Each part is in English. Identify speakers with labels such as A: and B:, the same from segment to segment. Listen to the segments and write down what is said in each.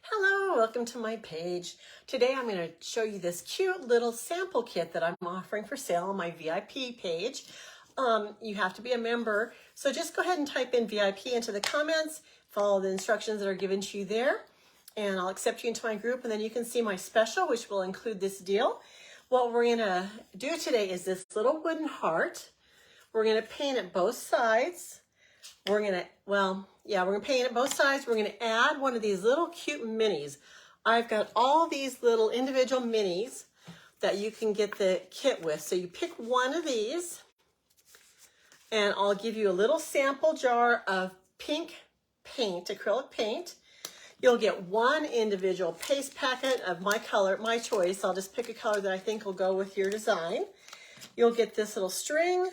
A: Hello, welcome to my page. Today I'm going to show you this cute little sample kit that I'm offering for sale on my VIP page. You have to be a member, so just go ahead and type in VIP into the comments, follow the instructions that are given to you there, and I'll accept you into my group, and then you can see my special, which will include this deal. What we're going to do today is this little wooden heart. We're going to paint it both sides. We're going to paint it both sides. We're going to add one of these little cute minis. I've got all these little individual minis that you can get the kit with. So you pick one of these, and I'll give you a little sample jar of pink paint, acrylic paint. You'll get one individual paste packet of my color, my choice. I'll just pick a color that I think will go with your design. You'll get this little string.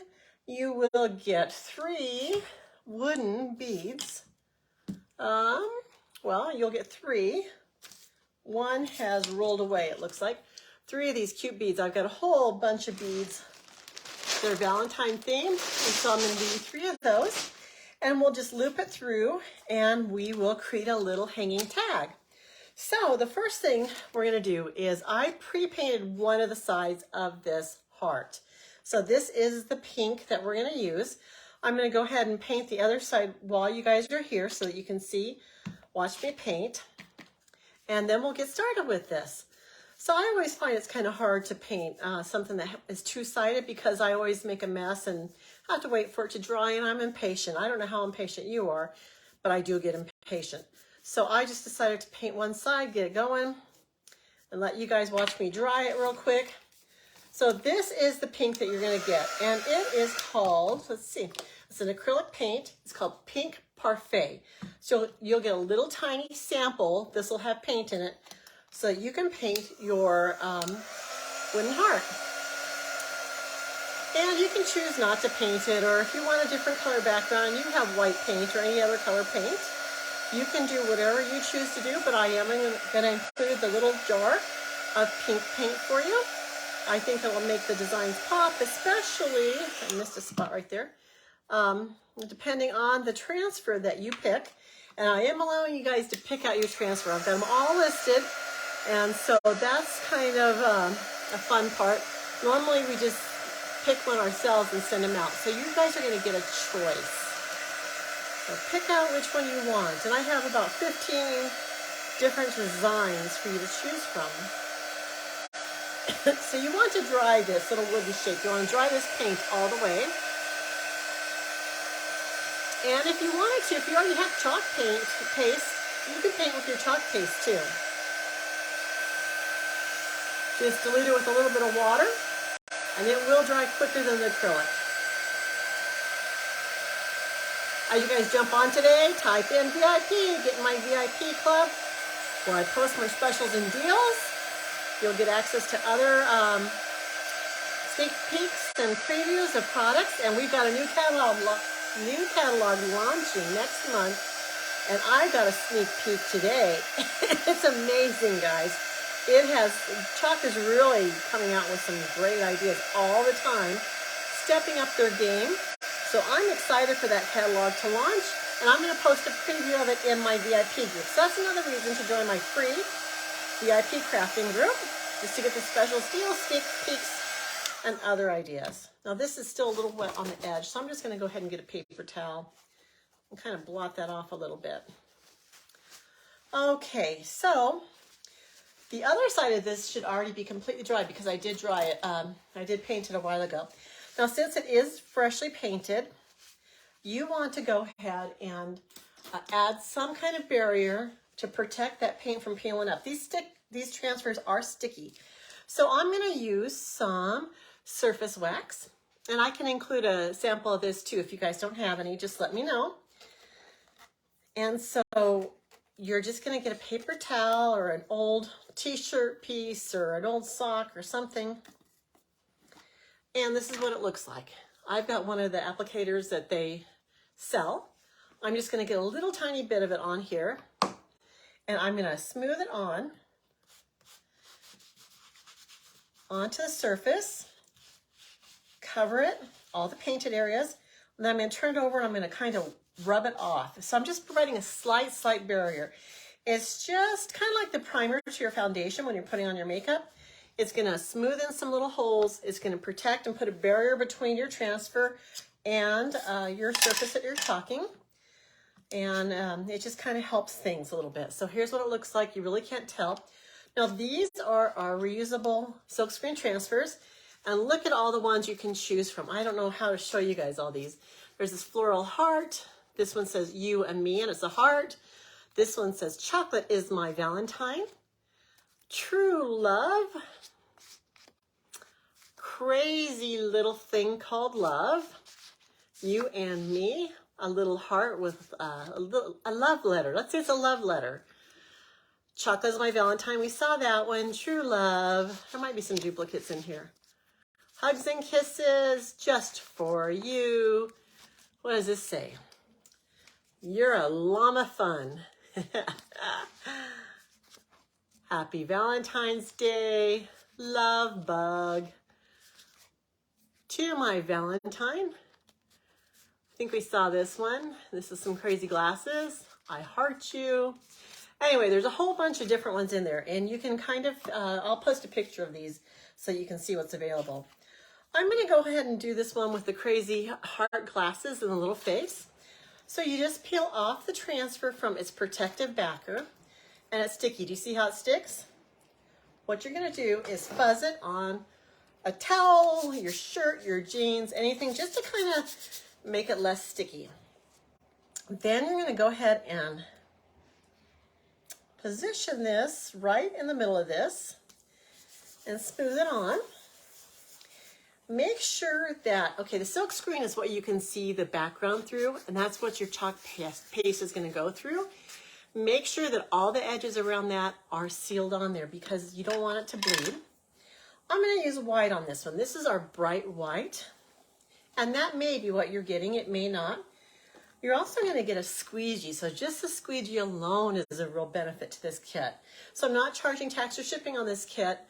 A: You will get 3 wooden beads. You'll get 3. One has rolled away, it looks like. 3 of these cute beads. I've got a whole bunch of beads. They're Valentine themed, and so I'm going to give you 3 of those. And we'll just loop it through, and we will create a little hanging tag. So the first thing we're going to do is I pre-painted one of the sides of this heart. So this is the pink that we're going to use. I'm going to go ahead and paint the other side while you guys are here so that you can see. Watch me paint. And then we'll get started with this. So I always find it's kind of hard to paint something that is two-sided because I always make a mess and have to wait for it to dry, and I'm impatient. I don't know how impatient you are, but I do get impatient. So I just decided to paint one side, get it going, and let you guys watch me dry it real quick. So this is the pink that you're going to get, and it is called, let's see, it's an acrylic paint. It's called Pink Parfait. So you'll get a little tiny sample. This will have paint in it, so you can paint your wooden heart. And you can choose not to paint it, or if you want a different color background, you have white paint or any other color paint. You can do whatever you choose to do, but I am going to include the little jar of pink paint for you. I think it will make the designs pop, especially, I missed a spot right there, depending on the transfer that you pick. And I am allowing you guys to pick out your transfer. I've got them all listed, and so that's kind of a fun part. Normally we just pick one ourselves and send them out. So you guys are going to get a choice. So pick out which one you want. And I have about 15 different designs for you to choose from. So you want to dry this little wooden shape. You want to dry this paint all the way. And if you wanted to, if you already have chalk paste, you can paint with your chalk paste too. Just dilute it with a little bit of water, and it will dry quicker than the acrylic. As you guys jump on today, type in VIP, get in my VIP club, where I post my specials and deals. You'll get access to other sneak peeks and previews of products, and we've got a new catalog launching next month, and I got a sneak peek today. It's amazing, guys. Chalk is really coming out with some great ideas all the time, stepping up their game. So I'm excited for that catalog to launch, and I'm going to post a preview of it in my VIP group. So that's another reason to join my free VIP crafting group, just to get the special deals, sneak peeks, and other ideas. Now this is still a little wet on the edge, so I'm just going to go ahead and get a paper towel and kind of blot that off a little bit. Okay, so the other side of this should already be completely dry because I did dry it. I did paint it a while ago. Now since it is freshly painted, you want to go ahead and add some kind of barrier to protect that paint from peeling up. These transfers are sticky. So I'm going to use some surface wax, and I can include a sample of this too. If you guys don't have any, just let me know. And so you're just going to get a paper towel or an old t-shirt piece or an old sock or something. And this is what it looks like. I've got one of the applicators that they sell. I'm just going to get a little tiny bit of it on here, and I'm going to smooth it onto the surface, cover it, all the painted areas, and then I'm going to turn it over and I'm going to kind of rub it off. So I'm just providing a slight barrier. It's just kind of like the primer to your foundation when you're putting on your makeup. It's going to smooth in some little holes. It's going to protect and put a barrier between your transfer and your surface that you're chalking. And it just kind of helps things a little bit. So here's what it looks like. You really can't tell. Now these are our reusable silkscreen transfers. And look at all the ones you can choose from. I don't know how to show you guys all these. There's this floral heart. This one says you and me, and it's a heart. This one says chocolate is my Valentine. True love. Crazy little thing called love. You and me. A little heart with a love letter. Let's say it's a love letter. Chocolate is my Valentine. We saw that one. True love. There might be some duplicates in here. Hugs and kisses just for you. What does this say? You're a llama fun. Happy Valentine's Day. Love bug. To my Valentine. I think we saw this one. This is some crazy glasses. I heart you. Anyway, there's a whole bunch of different ones in there, and you can kind of, I'll post a picture of these so you can see what's available. I'm going to go ahead and do this one with the crazy heart glasses and the little face. So you just peel off the transfer from its protective backer, and it's sticky. Do you see how it sticks? What you're going to do is fuzz it on a towel, your shirt, your jeans, anything, just to kind of make it less sticky. Then you're going to go ahead and position this right in the middle of this and smooth it on. Make sure that, okay, the silk screen is what you can see the background through, and that's what your chalk paste is going to go through. Make sure that all the edges around that are sealed on there because you don't want it to bleed. I'm going to use white on this one. This is our bright white, and that may be what you're getting. It may not. You're also going to get a squeegee, so just the squeegee alone is a real benefit to this kit. So I'm not charging tax or shipping on this kit.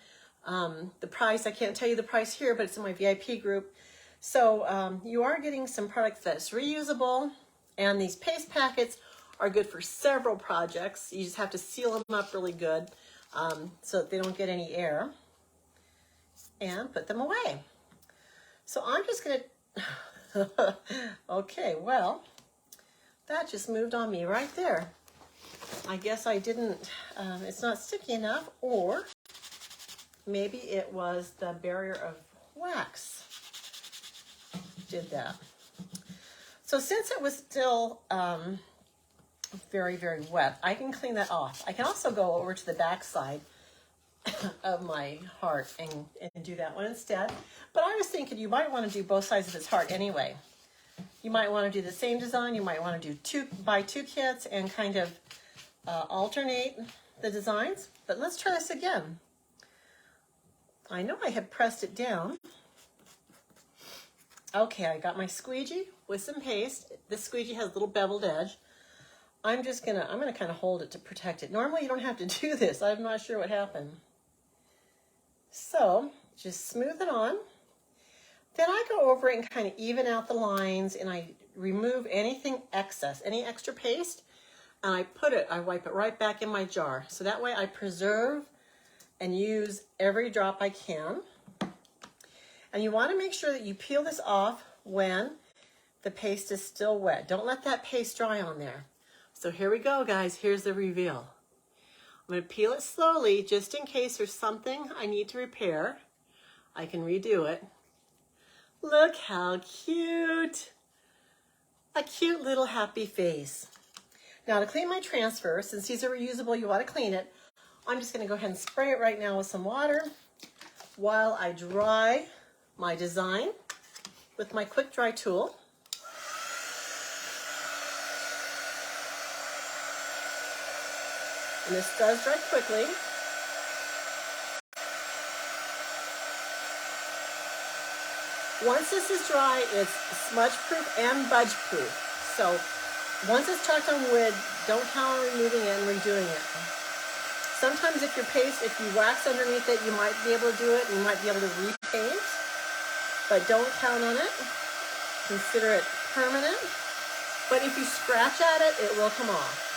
A: The price, I can't tell you the price here, but it's in my VIP group. So you are getting some products that's reusable, and these paste packets are good for several projects. You just have to seal them up really good so that they don't get any air, and put them away. So I'm just going to, okay, well, that just moved on me right there. I guess I didn't, it's not sticky enough, or maybe it was the barrier of wax did that. So since it was still very, very wet, I can clean that off. I can also go over to the back side of my heart and do that one instead. But I was thinking you might want to do both sides of this heart anyway. You might want to do the same design. You might want to do buy two kits and kind of alternate the designs. But let's try this again. I know I had pressed it down. Okay, I got my squeegee with some paste. This squeegee has a little beveled edge. I'm gonna kind of hold it to protect it. Normally you don't have to do this. I'm not sure what happened. So just smooth it on. Then I go over it and kind of even out the lines, and I remove anything excess, any extra paste, and I wipe it right back in my jar. So that way I preserve and use every drop I can. And you want to make sure that you peel this off when the paste is still wet. Don't let that paste dry on there. So here we go, guys. Here's the reveal. I'm going to peel it slowly just in case there's something I need to repair. I can redo it. Look how cute. A cute little happy face. Now to clean my transfer, since these are reusable, you want to clean it. I'm just going to go ahead and spray it right now with some water while I dry my design with my quick dry tool. And this does dry quickly. Once this is dry, it's smudge proof and budge proof. So once it's chalked on wood, don't count on removing it and redoing it. Sometimes if you wax underneath it, you might be able to do it and you might be able to repaint, but don't count on it. Consider it permanent. But if you scratch at it, it will come off.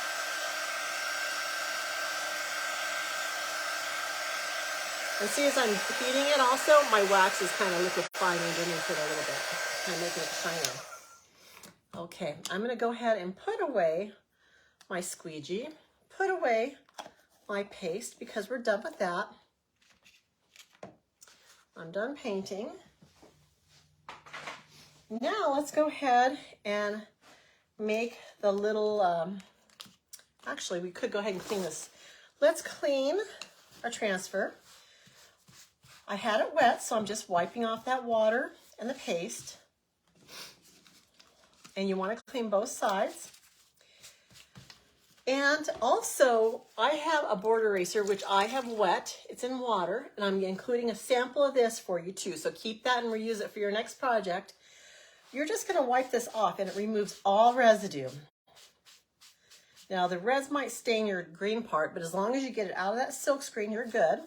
A: And see, as I'm heating it also, my wax is kind of liquefying underneath it a little bit, kind of making it shiny. Okay, I'm gonna go ahead and put away my squeegee, put away my paste because we're done with that. I'm done painting. Now let's go ahead and make the little, actually we could go ahead and clean this. Let's clean our transfer. I had it wet, so I'm just wiping off that water and the paste. And you want to clean both sides. And also, I have a board eraser, which I have wet. It's in water, and I'm including a sample of this for you too. So keep that and reuse it for your next project. You're just going to wipe this off, and it removes all residue. Now, the reds might stain your green part, but as long as you get it out of that silk screen, you're good.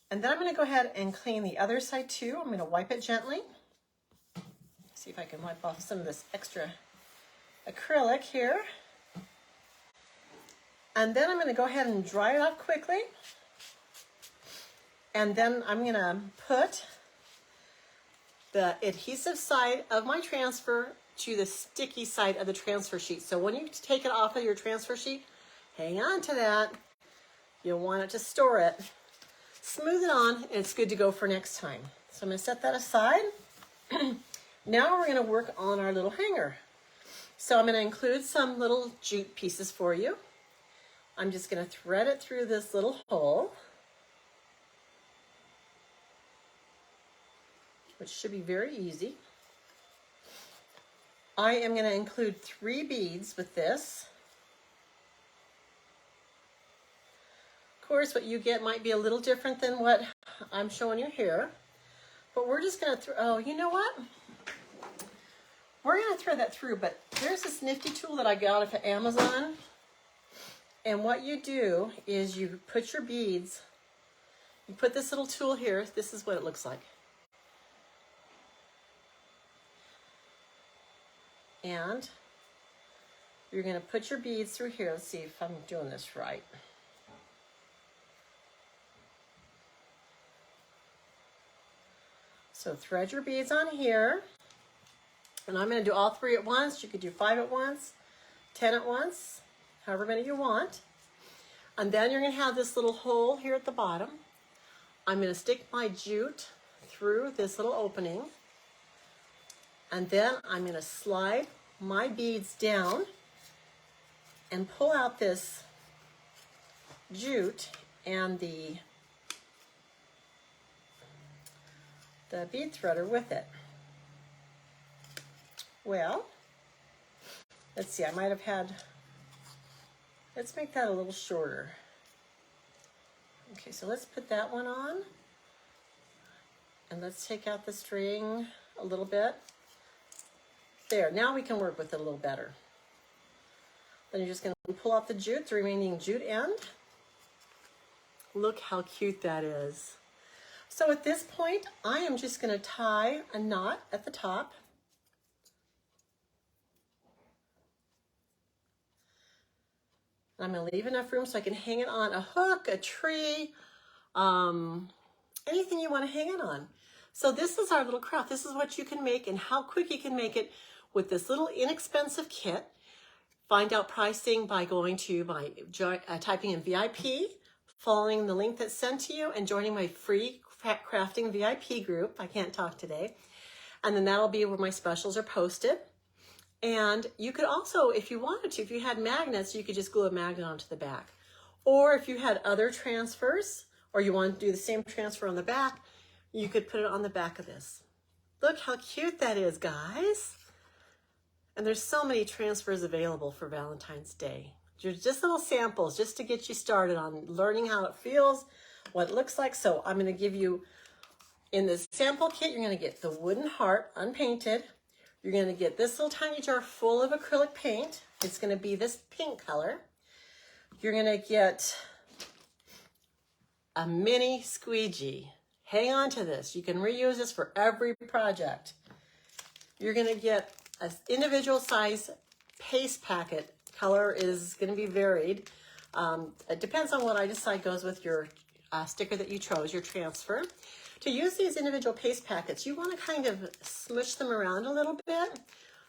A: And then I'm going to go ahead and clean the other side too. I'm going to wipe it gently. See if I can wipe off some of this extra acrylic here. And then I'm going to go ahead and dry it off quickly. And then I'm going to put the adhesive side of my transfer to the sticky side of the transfer sheet. So when you take it off of your transfer sheet, hang on to that. You'll want it to store it. Smooth it on, and it's good to go for next time. So I'm going to set that aside. Now we're going to work on our little hanger. So I'm going to include some little jute pieces for you. I'm just going to thread it through this little hole, which should be very easy. I am going to include 3 beads with this. Of course, what you get might be a little different than what I'm showing you here, but we're just going to oh, you know what? We're going to thread that through, but there's this nifty tool that I got off of Amazon. And what you do is you put your beads, you put this little tool here. This is what it looks like. And you're going to put your beads through here. Let's see if I'm doing this right. So thread your beads on here. And I'm going to do all 3 at once. You could do 5 at once, 10 at once, however many you want. And then you're going to have this little hole here at the bottom. I'm going to stick my jute through this little opening. And then I'm going to slide my beads down and pull out this jute and the bead threader with it. Well, let's see, I might have had, let's make that a little shorter. Okay, so let's put that one on. And let's take out the string a little bit. There, now we can work with it a little better. Then you're just going to pull out the jute, the remaining jute end. Look how cute that is. So at this point, I am just going to tie a knot at the top. I'm going to leave enough room so I can hang it on a hook, a tree, anything you want to hang it on. So this is our little craft. This is what you can make and how quick you can make it with this little inexpensive kit. Find out pricing by going to my, typing in VIP, following the link that's sent to you, and joining my free crafting VIP group. I can't talk today. And then that'll be where my specials are posted. And you could also, if you wanted to, if you had magnets, you could just glue a magnet onto the back. Or if you had other transfers, or you want to do the same transfer on the back, you could put it on the back of this. Look how cute that is, guys. And there's so many transfers available for Valentine's Day. Just little samples just to get you started on learning how it feels, what it looks like. So I'm going to give you, in this sample kit, you're going to get the wooden heart unpainted. You're going to get this little tiny jar full of acrylic paint. It's going to be this pink color. You're going to get a mini squeegee. Hang on to this. You can reuse this for every project. You're going to get an individual size paste packet. Color is going to be varied. It depends on what I decide goes with your sticker that you chose, your transfer. To use these individual paste packets, you want to kind of smush them around a little bit.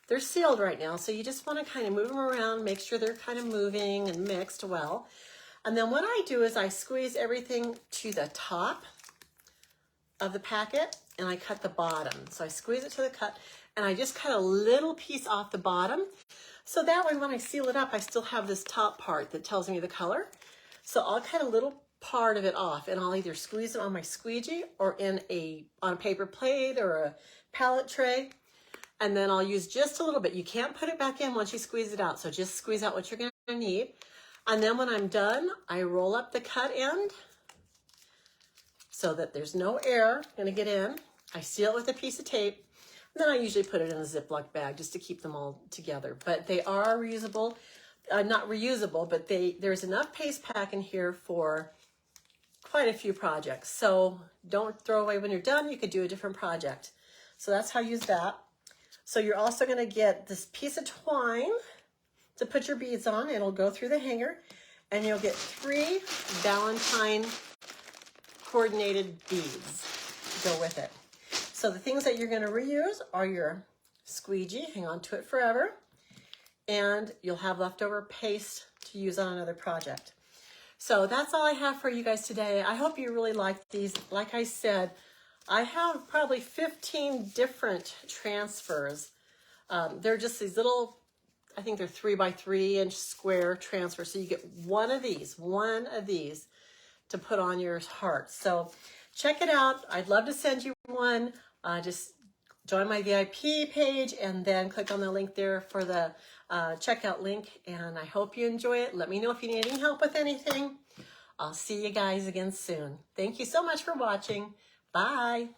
A: They're sealed right now, so you just want to kind of move them around, make sure they're kind of moving and mixed well. And then what I do is I squeeze everything to the top of the packet and I cut the bottom. So I squeeze it to the cut and I just cut a little piece off the bottom. So that way when I seal it up, I still have this top part that tells me the color. So I'll cut a little part of it off and I'll either squeeze it on my squeegee or on a paper plate or a palette tray. And then I'll use just a little bit. You can't put it back in once you squeeze it out. So just squeeze out what you're going to need. And then when I'm done, I roll up the cut end so that there's no air going to get in. I seal it with a piece of tape. And then I usually put it in a Ziploc bag just to keep them all together. But they are reusable. Not reusable, but there's enough paste pack in here for quite a few projects. So don't throw away when you're done. You could do a different project. So that's how you use that. So you're also going to get this piece of twine to put your beads on. It'll go through the hanger. And you'll get 3 Valentine coordinated beads to go with it. So the things that you're going to reuse are your squeegee. Hang on to it forever. And you'll have leftover paste to use on another project. So that's all I have for you guys today. I hope you really liked these. Like I said, I have probably 15 different transfers. They're just these little, I think they're 3 by 3 inch square transfers. So you get one of these to put on your heart. So check it out. I'd love to send you one. Just join my VIP page and then click on the link there for the checkout link. And I hope you enjoy it. Let me know if you need any help with anything. I'll see you guys again soon. Thank you so much for watching. Bye.